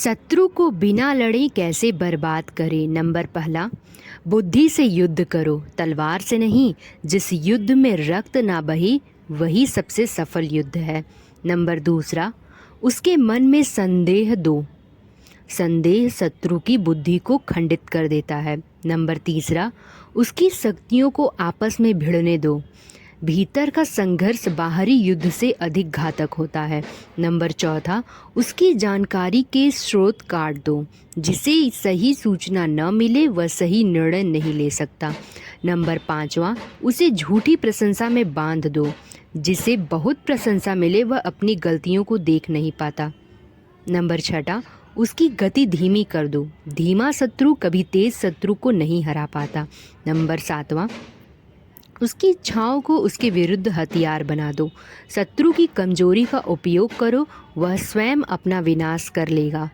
शत्रु को बिना लड़े कैसे बर्बाद करें। नंबर पहला, बुद्धि से युद्ध करो, तलवार से नहीं। जिस युद्ध में रक्त ना बहे वही सबसे सफल युद्ध है। नंबर दूसरा, उसके मन में संदेह दो, संदेह शत्रु की बुद्धि को खंडित कर देता है। नंबर तीसरा, उसकी शक्तियों को आपस में भिड़ने दो, भीतर का संघर्ष बाहरी युद्ध से अधिक घातक होता है। नंबर चौथा, उसकी जानकारी के स्रोत काट दो, जिसे सही सूचना न मिले वह सही निर्णय नहीं ले सकता। नंबर पाँचवा, उसे झूठी प्रशंसा में बांध दो, जिसे बहुत प्रशंसा मिले वह अपनी गलतियों को देख नहीं पाता। नंबर छठा, उसकी गति धीमी कर दो, धीमा शत्रु कभी तेज शत्रु को नहीं हरा पाता। नंबर सातवां, उसकी इच्छाओं को उसके विरुद्ध हथियार बना दो, शत्रु की कमजोरी का उपयोग करो, वह स्वयं अपना विनाश कर लेगा।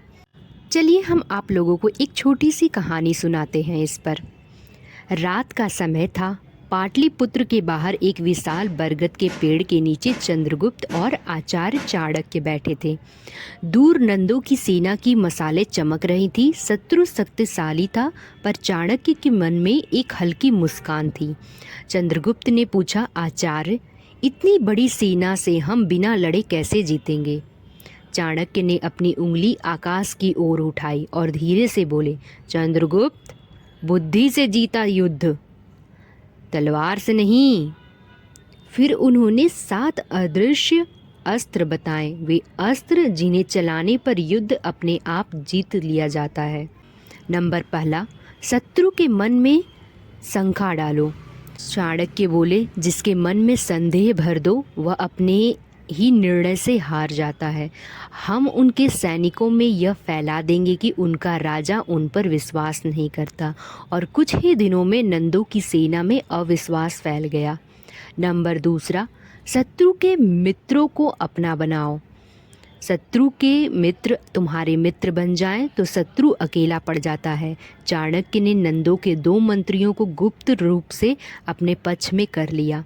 चलिए हम आप लोगों को एक छोटी सी कहानी सुनाते हैं इस पर। रात का समय था। पाटलिपुत्र के बाहर एक विशाल बरगद के पेड़ के नीचे चंद्रगुप्त और आचार्य चाणक्य बैठे थे। दूर नंदों की सेना की मसालें चमक रही थी। शत्रु शक्तिशाली था, पर चाणक्य के मन में एक हल्की मुस्कान थी। चंद्रगुप्त ने पूछा, आचार्य, इतनी बड़ी सेना से हम बिना लड़े कैसे जीतेंगे? चाणक्य ने अपनी उंगली आकाश की ओर उठाई और धीरे से बोले, चंद्रगुप्त, बुद्धि से जीता युद्ध, तलवार से नहीं। फिर उन्होंने 7 अदृश्य अस्त्र बताए, वे अस्त्र जिन्हें चलाने पर युद्ध अपने आप जीत लिया जाता है। नंबर पहला, शत्रु के मन में शंका डालो। चाणक्य बोले, जिसके मन में संदेह भर दो वह अपने ही निर्णय से हार जाता है। हम उनके सैनिकों में यह फैला देंगे कि उनका राजा उन पर विश्वास नहीं करता, और कुछ ही दिनों में नंदों की सेना में अविश्वास फैल गया। नंबर दूसरा, शत्रु के मित्रों को अपना बनाओ। शत्रु के मित्र तुम्हारे मित्र बन जाएं तो शत्रु अकेला पड़ जाता है। चाणक्य ने नंदों के 2 मंत्रियों को गुप्त रूप से अपने पक्ष में कर लिया।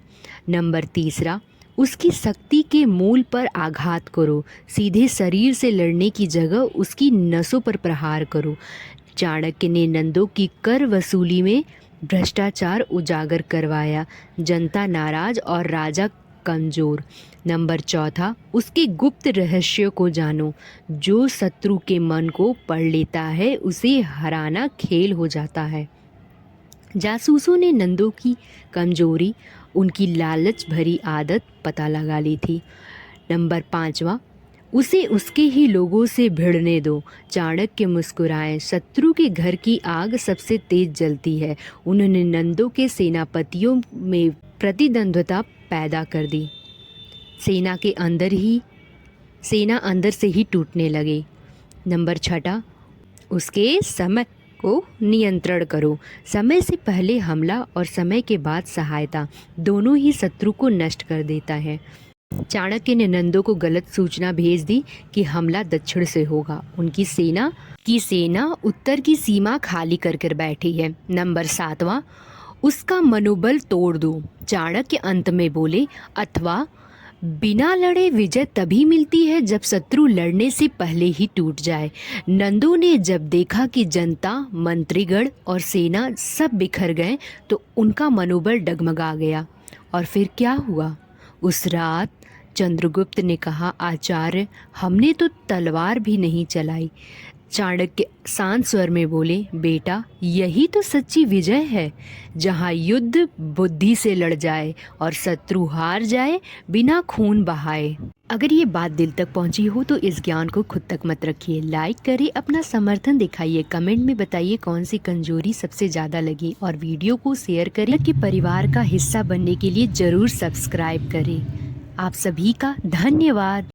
नंबर तीसरा, उसकी शक्ति के मूल पर आघात करो, सीधे शरीर से लड़ने की जगह उसकी नसों पर प्रहार करो। चाणक्य ने नंदों की कर वसूली में भ्रष्टाचार उजागर करवाया, जनता नाराज और राजा कमजोर। नंबर चौथा, उसके गुप्त रहस्यों को जानो, जो शत्रु के मन को पढ़ लेता है उसे हराना खेल हो जाता है। जासूसों ने नंदों की कमजोरी, उनकी लालच भरी आदत पता लगा ली थी। नंबर पाँचवा, उसे उसके ही लोगों से भिड़ने दो। चाणक्य मुस्कुराए, शत्रु के घर की आग सबसे तेज जलती है। उन्होंने नंदों के सेनापतियों में प्रतिद्वंद्विता पैदा कर दी। सेना अंदर से ही टूटने लगी। नंबर छठा, उसके समय को नियंत्रण करो। समय से पहले हमला और समय के बाद सहायता दोनों ही शत्रु को नष्ट कर देता है। चाणक्य ने नंदों को गलत सूचना भेज दी कि हमला दक्षिण से होगा। उनकी सेना उत्तर की सीमा खाली कर बैठी है। नंबर सातवां, उसका मनोबल तोड़ दो। चाणक्य अंत में बोले, अथवा बिना लड़े विजय तभी मिलती है जब शत्रु लड़ने से पहले ही टूट जाए। नंदों ने जब देखा कि जनता, मंत्रीगण और सेना सब बिखर गए तो उनका मनोबल डगमगा गया। और फिर क्या हुआ? उस रात चंद्रगुप्त ने कहा, आचार्य, हमने तो तलवार भी नहीं चलाई। चाणक्य शांत स्वर में बोले, बेटा, यही तो सच्ची विजय है, जहाँ युद्ध बुद्धि से लड़ जाए और शत्रु हार जाए बिना खून बहाए। अगर ये बात दिल तक पहुंची हो तो इस ज्ञान को खुद तक मत रखिए, लाइक करिए, अपना समर्थन दिखाइए, कमेंट में बताइए कौन सी कमजोरी सबसे ज़्यादा लगी, और वीडियो को शेयर करिए कि परिवार का हिस्सा बनने के लिए ज़रूर सब्सक्राइब करें। आप सभी का धन्यवाद।